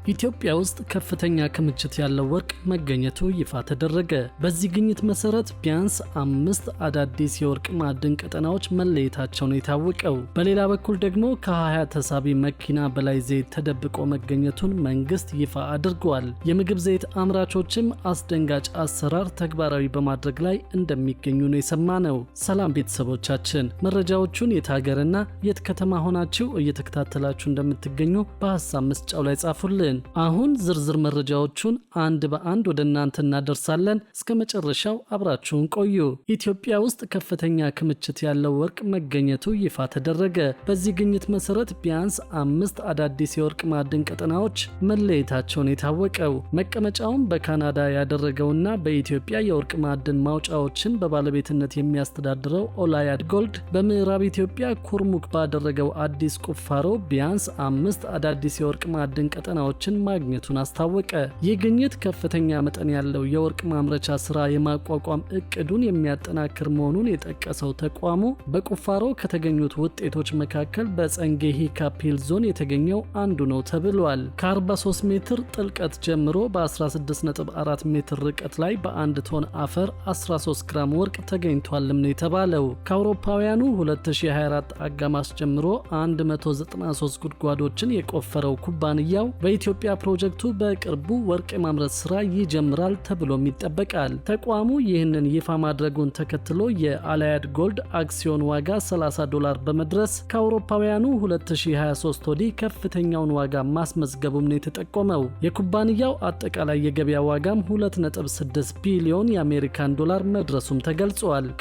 ኢትዮጵያ ውስጥ ከፍተኛ ክምችት ያለው ወርቅ መገኘቱ ይፋ ተደረገ። በዚህ ግኝት መሰረት ቢያንስ 5 አዳዲስ የወርቅ ማዕድን ቀጠናዎች መለየታቸው ነው የታወቀው። በሌላ በኩል ደግሞ ከ20 ተሳቢ መኪና በላይ ዘይት ተደብቆ መገኘቱን መንግስት ይፋ አድርጓል። የምግብ ዘይት አምራቾችም አስደንጋጭ አሰራር ተግባራዊ በማድረግ ላይ እንደሚገኙ ነው የሰማነው። ሰላም ቤተሰቦቻችን፣ መረጃዎቹን የት ሀገርና የት ከተማ ሆናችሁ እየተከታተላችሁ እንደምትገኙ በሐሳብ መስጫው ላይ ጻፉልን። አሁን ዝርዝር መረጃዎቹን አንድ በአንድ ወደ እናንተ እናደርሳለን። እስከ መጨረሻው አብራችሁን ቆዩ። ኢትዮጵያ ውስጥ ከፍተኛ ክምችት ያለው ወርቅ መገኘቱ ይፋ ተደረገ። በዚህ ግኝት መሰረት ቢያንስ 5 አዳዲስ የወርቅ ማዕድን ቀጠናዎች መለየታቸውን የታወቀው መቀመጫውን በካናዳ ያደረገውና በኢትዮጵያ የወርቅ ማዕድን ማውጫዎችን በባለቤትነት የሚያስተዳድረው ኦላያድ ጎልድ በምዕራብ ኢትዮጵያ ኩርሙክ ባደረገው አዲስ ቁፋሮ ቢያንስ 5 አዳዲስ የወርቅ ማዕድን ቀጠናዎች ማግኘቱን አስታወቀ። ይህ ግኝት ከፍተኛ መጠን ያለው የወርቅ ማምረቻ ስራ የማቋቋም እቅዱን የሚያጠናክር መሆኑን የጠቀሰው ተቋሙ በቁፋሮ ከተገኙት ውጤቶች መካከል በጸንጌ ሂካፒል ዞን የተገኘው አንዱ ነው ተብሏል። ከ43 ሜትር ጥልቀት ጀምሮ በ16.4 ሜትር ርቀት ላይ በአንድ ቶን አፈር 13 ግራም ወርቅ ተገኝቷልም ነው የተባለው። ከአውሮፓውያኑ 2024 አጋማሽ ጀምሮ 193 ጉድጓዶችን የቆፈረው ኩባንያው በኢትዮጵያ ፕሮጀክቱ በቅርቡ ወርቅ የማምረት ስራ ይጀምራል ተብሎም ይጠበቃል። ተቋሙ ይህንን ይፋ ማድረጉን ተከትሎ የኦላያድ ጎልድ አክሲዮን ዋጋ $30 በመድረስ ከአውሮፓውያኑ 2023 ወዲህ ከፍተኛውን ዋጋ ማስመዝገቡም ነው የተጠቆመው። የኩባንያው አጠቃላይ የገበያ ዋጋም 2.6 ቢሊዮን የአሜሪካን ዶላር መድረሱም ተገልጿል።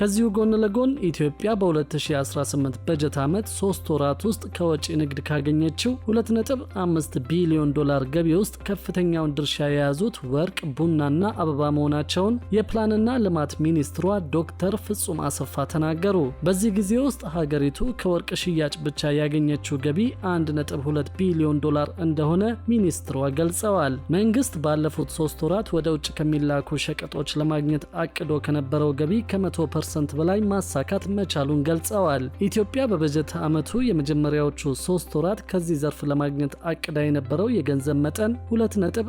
ከዚሁ ጎን ለጎን ኢትዮጵያ በ2018 በጀት ዓመት 3 ወራት ውስጥ ከወጪ ንግድ ካገኘችው 2.5 ቢሊዮን ዶላር ገቢ ውስጥ ከፍተኛውን ድርሻ የያዙት ወርቅ፣ ቡናና አበባ መሆናቸውን የፕላንና ልማት ሚኒስትሯ ዶክተር ፍጹም አሰፋ ተናገሩ። በዚህ ጊዜ ውስጥ ሀገሪቱ ከወርቅ ሽያጭ ብቻ ያገኘችው ገቢ 1.2 ቢሊዮን ዶላር እንደሆነ ሚኒስትሯ ገልጸዋል። መንግስት ባለፉት 3 ወራት ወደ ውጭ ከሚላኩ ሸቀጦች ለማግኘት አቅዶ ከነበረው ገቢ ከ100% በላይ ማሳካት መቻሉን ገልጸዋል። ኢትዮጵያ በበጀት ዓመቱ የመጀመሪያዎቹ 3 ወራት ከዚህ ዘርፍ ለማግኘት አቅዳ የነበረው የገንዘብ መጠን 2.1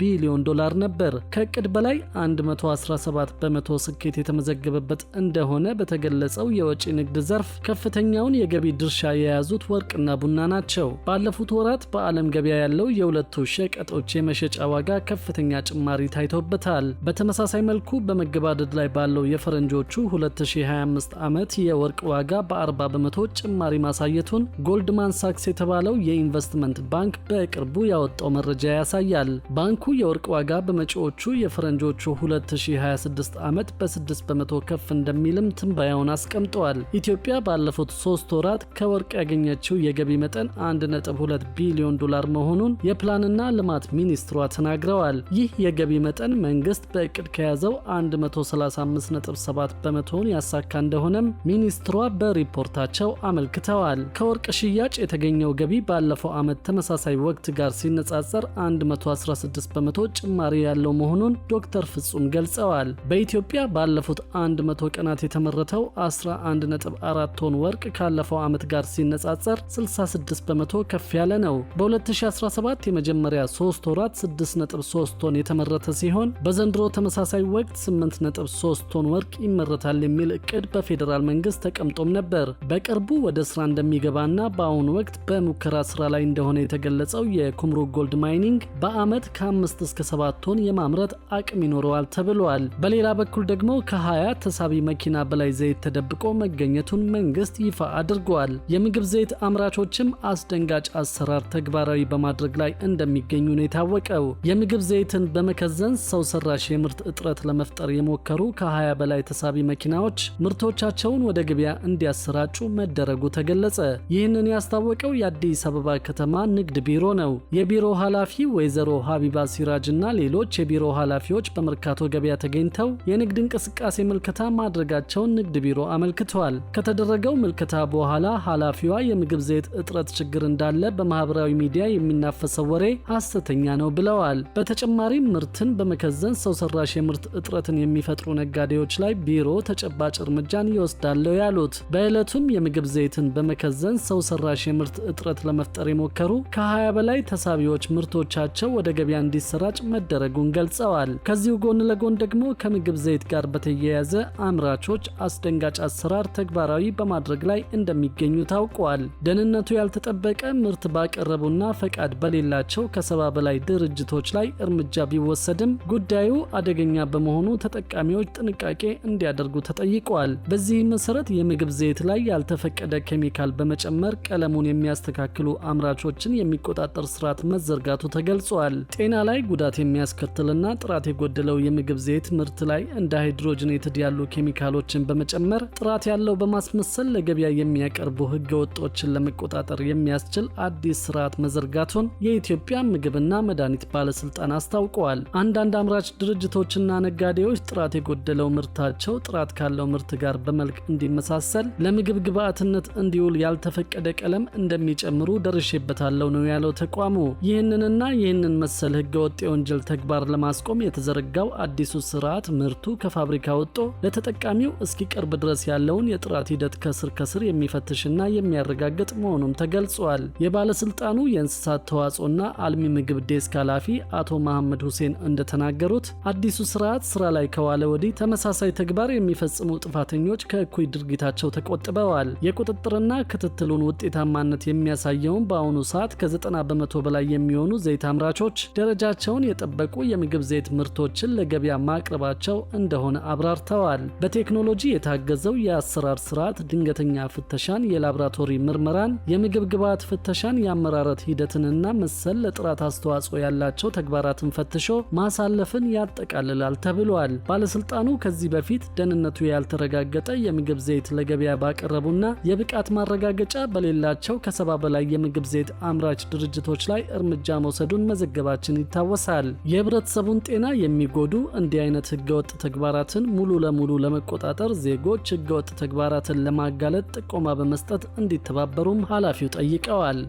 ቢሊዮን ዶላር ነበር። ከእቅድ በላይ 117 በመቶ ስኬት የተመዘገበበት እንደሆነ በተገለጸው የወጪ ንግድ ዘርፍ ከፍተኛውን የገቢ ድርሻ የያዙት ወርቅና ቡና ናቸው። ባለፉት ወራት በዓለም ገበያ ያለው የሁለቱ ሸቀጦች የመሸጫ ዋጋ ከፍተኛ ጭማሪ ታይቶበታል። በተመሳሳይ መልኩ በመገባደድ ላይ ባለው የፈረንጆቹ 2025 ዓመት የወርቅ ዋጋ በ40 በመቶ ጭማሪ ማሳየቱን ጎልድማን ሳክስ የተባለው የኢንቨስትመንት ባንክ በቅርቡ ያወጣው መረጃ ያሳያል። ባንኩ የወርቅ ዋጋ በመጪዎቹ የፈረንጆቹ 2026 ዓመት በ6 በመቶ ከፍ እንደሚልም ትንበያውን አስቀምጧል። ኢትዮጵያ ባለፉት 3 ወራት ከወርቅ ያገኘችው የገቢ መጠን 1.2 ቢሊዮን ዶላር መሆኑን የፕላንና ልማት ሚኒስትሯ ተናግረዋል። ይህ የገቢ መጠን መንግስት በእቅድ ከያዘው 135.7 በመቶውን ያሳካ እንደሆነም ሚኒስትሯ በሪፖርታቸው አመልክተዋል። ከወርቅ ሽያጭ የተገኘው ገቢ ባለፈው ዓመት ተመሳሳይ ወቅት ጋር ሲነጻጸር 116 በመቶ ጭማሪ ያለው መሆኑን ዶክተር ፍጹም ገልጸዋል። በኢትዮጵያ ባለፉት 100 ቀናት የተመረተው 11.4 ቶን ወርቅ ካለፈው ዓመት ጋር ሲነጻጸር 66 በመቶ ከፍ ያለ ነው። በ2017 የመጀመሪያ 3 ወራት 6.3 ቶን የተመረተ ሲሆን በዘንድሮ ተመሳሳይ ወቅት 8.3 ቶን ወርቅ ይመረታል የሚል እቅድ በፌዴራል መንግስት ተቀምጦም ነበር። በቅርቡ ወደ ስራ እንደሚገባና በአሁኑ ወቅት በሙከራ ስራ ላይ እንደሆነ የተገለጸው የኩምሩክ ጎልድ ማይኒንግ በአመት ከ5 እስከ 7 ቶን የማምረት አቅም ይኖረዋል ተብሏል። በሌላ በኩል ደግሞ ከ20 ተሳቢ መኪና በላይ ዘይት ተደብቆ መገኘቱን መንግስት ይፋ አድርጓል። የምግብ ዘይት አምራቾችም አስደንጋጭ አሰራር ተግባራዊ በማድረግ ላይ እንደሚገኙ ነው የታወቀው። የምግብ ዘይትን በመከዘን ሰው ሰራሽ የምርት እጥረት ለመፍጠር የሞከሩ ከ20 በላይ ተሳቢ መኪናዎች ምርቶቻቸውን ወደ ገበያ እንዲያሰራጩ መደረጉ ተገለጸ። ይህንን ያስታወቀው የአዲስ አበባ ከተማ ንግድ ቢሮ ነው። የቢሮ ኃላፊ ወይዘሮ ሀቢባ ሲራጅ እና ሌሎች የቢሮ ኃላፊዎች በመርካቶ ገበያ ተገኝተው የንግድ እንቅስቃሴ ምልከታ ማድረጋቸውን ንግድ ቢሮ አመልክተዋል። ከተደረገው ምልከታ በኋላ ኃላፊዋ የምግብ ዘይት እጥረት ችግር እንዳለ በማህበራዊ ሚዲያ የሚናፈሰው ወሬ ሐሰተኛ ነው ብለዋል። በተጨማሪም ምርትን በመከዘን ሰው ሰራሽ የምርት እጥረትን የሚፈጥሩ ነጋዴዎች ላይ ቢሮ ተጨባጭ እርምጃን ይወስዳል ያሉት። በዕለቱም የምግብ ዘይትን በመከዘን ሰው ሰራሽ የምርት እጥረት ለመፍጠር የሞከሩ ከ20 በላይ ተሳቢ አቅራቢዎች ምርቶቻቸው ወደ ገበያ እንዲሰራጭ መደረጉን ገልጸዋል። ከዚሁ ጎን ለጎን ደግሞ ከምግብ ዘይት ጋር በተያያዘ አምራቾች አስደንጋጭ አሰራር ተግባራዊ በማድረግ ላይ እንደሚገኙ ታውቋል። ደህንነቱ ያልተጠበቀ ምርት ባቀረቡና ፈቃድ በሌላቸው ከ70 በላይ ድርጅቶች ላይ እርምጃ ቢወሰድም ጉዳዩ አደገኛ በመሆኑ ተጠቃሚዎች ጥንቃቄ እንዲያደርጉ ተጠይቋል። በዚህ መሰረት የምግብ ዘይት ላይ ያልተፈቀደ ኬሚካል በመጨመር ቀለሙን የሚያስተካክሉ አምራቾችን የሚቆጣጠር ስርዓት መዘርጋቱ ተገልጿል። ጤና ላይ ጉዳት የሚያስከትልና ጥራት የጎደለው የምግብ ዘይት ምርት ላይ እንደ ሃይድሮጅኔትድ ያሉ ኬሚካሎችን በመጨመር ጥራት ያለው በማስመሰል ለገበያ የሚያቀርቡ ህገወጦችን ለመቆጣጠር የሚያስችል አዲስ ስርዓት መዘርጋቱን የኢትዮጵያ ምግብና መድኃኒት ባለስልጣን አስታውቀዋል። አንዳንድ አምራች ድርጅቶችና ነጋዴዎች ጥራት የጎደለው ምርታቸው ጥራት ካለው ምርት ጋር በመልክ እንዲመሳሰል ለምግብ ግብዓትነት እንዲውል ያልተፈቀደ ቀለም እንደሚጨምሩ ደርሼበታለሁ ነው ያለው ተቋሙ። ይህንን መሰል ህገወጥ የወንጀል ተግባር ለማስቆም የተዘረጋው አዲሱ ስርዓት ምርቱ ከፋብሪካ ወጥቶ ለተጠቃሚው እስኪቀርብ ድረስ ያለውን የጥራት ሂደት ከስር የሚፈትሽና የሚያረጋግጥ መሆኑም ተገልጿል። የባለስልጣኑ የእንስሳት ተዋጽኦና አልሚ ምግብ ዴስክ ኃላፊ አቶ መሐመድ ሁሴን እንደተናገሩት አዲሱ ስርዓት ስራ ላይ ከዋለ ወዲህ ተመሳሳይ ተግባር የሚፈጽሙ ጥፋተኞች ከእኩይ ድርጊታቸው ተቆጥበዋል። የቁጥጥርና ክትትሉን ውጤታማነት የሚያሳየውን በአሁኑ ሰዓት ከ90 በመቶ በላይ የሚሆኑ ዘይት አምራቾች ደረጃቸውን የጠበቁ የምግብ ዘይት ምርቶችን ለገበያ ማቅረባቸው እንደሆነ አብራርተዋል። በቴክኖሎጂ የታገዘው የአሰራር ስርዓት ድንገተኛ ፍተሻን፣ የላቦራቶሪ ምርመራን፣ የምግብ ግብዓት ፍተሻን፣ የአመራረት ሂደትንና መሰል ለጥራት አስተዋጽኦ ያላቸው ተግባራትን ፈትሾ ማሳለፍን ያጠቃልላል ተብሏል። ባለስልጣኑ ከዚህ በፊት ደህንነቱ ያልተረጋገጠ የምግብ ዘይት ለገበያ ባቀረቡና የብቃት ማረጋገጫ በሌላቸው ከ70 በላይ የምግብ ዘይት አምራች ድርጅቶች ላይ እርምጃ መውሰዱን መዘገባችን ይታወሳል። የህብረተሰቡን ጤና የሚጎዱ እንዲህ አይነት ህገወጥ ተግባራትን ሙሉ ለሙሉ ለመቆጣጠር ዜጎች ህገወጥ ተግባራትን ለማጋለጥ ጥቆማ በመስጠት እንዲተባበሩም ኃላፊው ጠይቀዋል።